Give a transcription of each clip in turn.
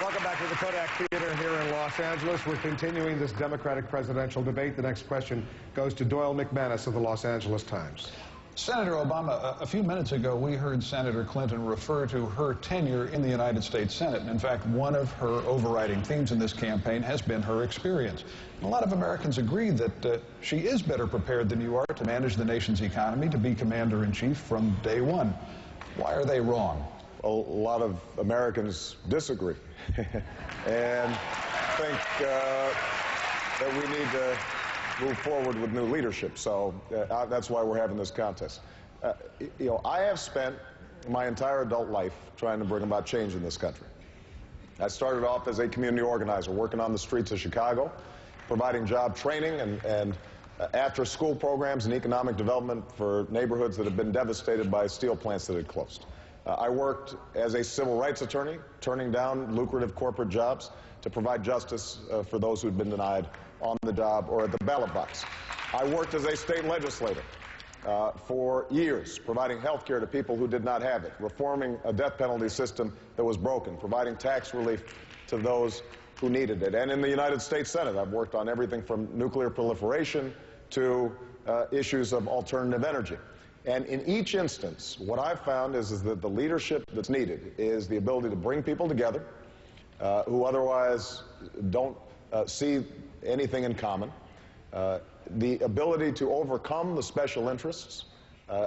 Welcome back to the Kodak Theater here in Los Angeles. We're continuing this Democratic presidential debate. The next question goes to Doyle McManus of the Los Angeles Times. Senator Obama, a few minutes ago we heard Senator Clinton refer to her tenure in the United States Senate. And in fact, one of her overriding themes in this campaign has been her experience. And a lot of Americans agree that she is better prepared than you are to manage the nation's economy, to be commander-in-chief from day one. Why are they wrong? A lot of Americans disagree and think that we need to move forward with new leadership. So that's why we're having this contest. I have spent my entire adult life trying to bring about change in this country. I started off as a community organizer, working on the streets of Chicago, providing job training and after-school programs and economic development for neighborhoods that have been devastated by steel plants that had closed. I worked as a civil rights attorney, turning down lucrative corporate jobs to provide justice for those who had been denied on the job or at the ballot box. I worked as a state legislator for years, providing health care to people who did not have it, reforming a death penalty system that was broken, providing tax relief to those who needed it. And in the United States Senate, I've worked on everything from nuclear proliferation to issues of alternative energy. And in each instance, what I've found is that the leadership that's needed is the ability to bring people together who otherwise don't see anything in common, the ability to overcome the special interests,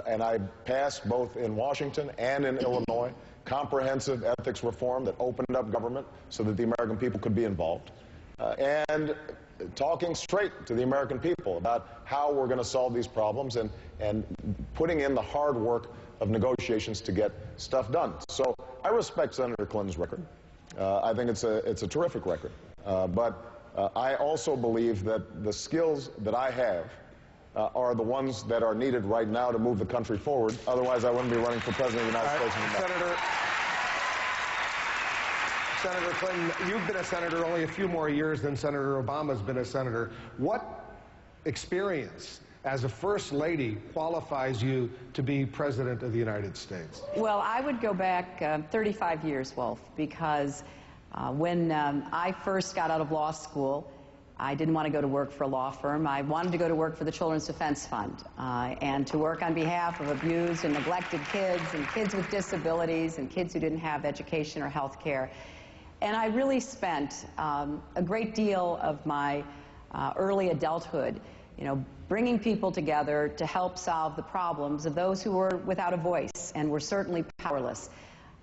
and I passed both in Washington and in Illinois comprehensive ethics reform that opened up government so that the American people could be involved, and talking straight to the American people about how we're going to solve these problems and putting in the hard work of negotiations to get stuff done. So I respect Senator Clinton's record. I think it's a terrific record. But I also believe that the skills that I have are the ones that are needed right now to move the country forward. Otherwise, I wouldn't be running for President of the United States. Senator Clinton, you've been a senator only a few more years than Senator Obama's been a senator. What experience as a First Lady qualifies you to be President of the United States? Well, I would go back 35 years, Wolf, because when I first got out of law school, I didn't want to go to work for a law firm. I wanted to go to work for the Children's Defense Fund and to work on behalf of abused and neglected kids and kids with disabilities and kids who didn't have education or health care. And I really spent a great deal of my early adulthood, bringing people together to help solve the problems of those who were without a voice and were certainly powerless.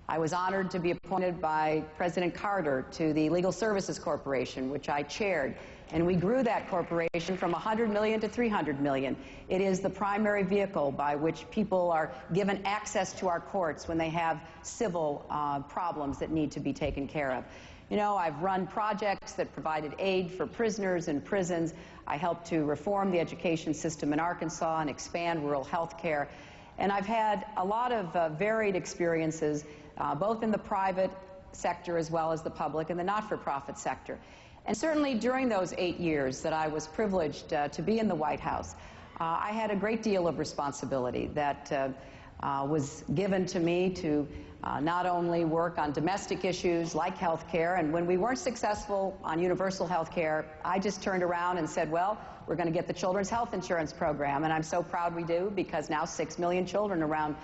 I was honored to be appointed by President Carter to the Legal Services Corporation, which I chaired. And we grew that corporation from 100 million to 300 million. It is the primary vehicle by which people are given access to our courts when they have civil problems that need to be taken care of. I've run projects that provided aid for prisoners in prisons. I helped to reform the education system in Arkansas and expand rural health care. And I've had a lot of varied experiences, both in the private sector as well as the public and the not-for-profit sector. And certainly during those 8 years that I was privileged to be in the White House, I had a great deal of responsibility that was given to me to not only work on domestic issues like health care, and when we weren't successful on universal health care, I just turned around and said, well, we're going to get the Children's Health Insurance Program, and I'm so proud we do, because now 6 million children around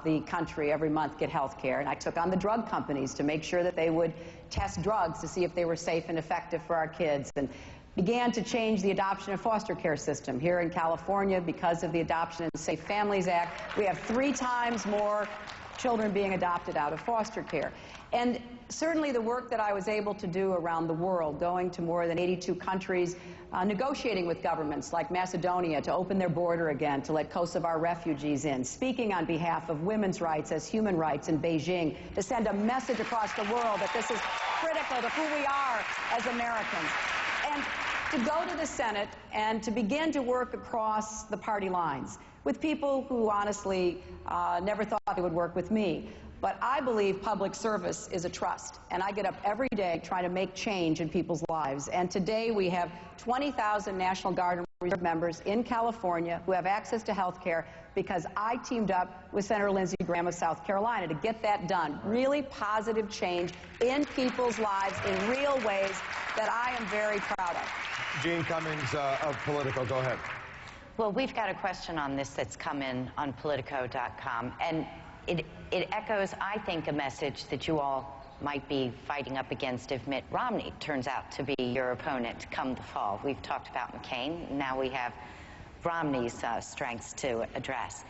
the country every month get health care. And I took on the drug companies to make sure that they would test drugs to see if they were safe and effective for our kids, and began to change the adoption and foster care system. Here in California, because of the Adoption and Safe Families Act, we have 3 times more children being adopted out of foster care. And certainly the work that I was able to do around the world, going to more than 82 countries, negotiating with governments like Macedonia to open their border again, to let Kosovar refugees in, speaking on behalf of women's rights as human rights in Beijing, to send a message across the world that this is critical to who we are as Americans. And to go to the Senate and to begin to work across the party lines with people who honestly never thought they would work with me. But I believe public service is a trust, and I get up every day trying to make change in people's lives. And today we have 20,000 National Guard Reserve members in California who have access to health care because I teamed up with Senator Lindsey Graham of South Carolina to get that done. Really positive change in people's lives in real ways that I am very proud of. Jean Cummings of Politico, go ahead. Well, we've got a question on this that's come in on Politico.com, and it echoes, I think, a message that you all might be fighting up against if Mitt Romney turns out to be your opponent come the fall. We've talked about McCain. Now we have Romney's strengths to address.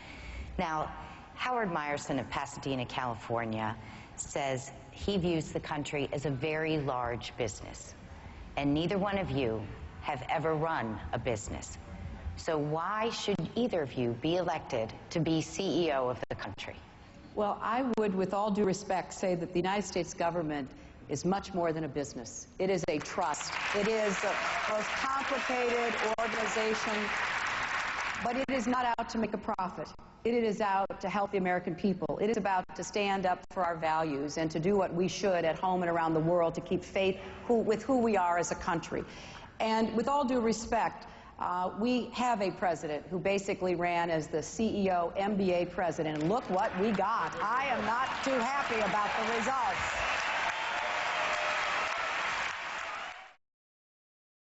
Now, Howard Meyerson of Pasadena, California, says he views the country as a very large business, and neither one of you have ever run a business. So why should either of you be elected to be CEO of the country? Well, I would, with all due respect, say that the United States government is much more than a business. It is a trust. It is the most complicated organization, but it is not out to make a profit. It is out to help the American people. It is about to stand up for our values and to do what we should at home and around the world to keep faith with who we are as a country. And with all due respect, we have a president who basically ran as the CEO MBA president, and look what we got. I am not too happy about the results.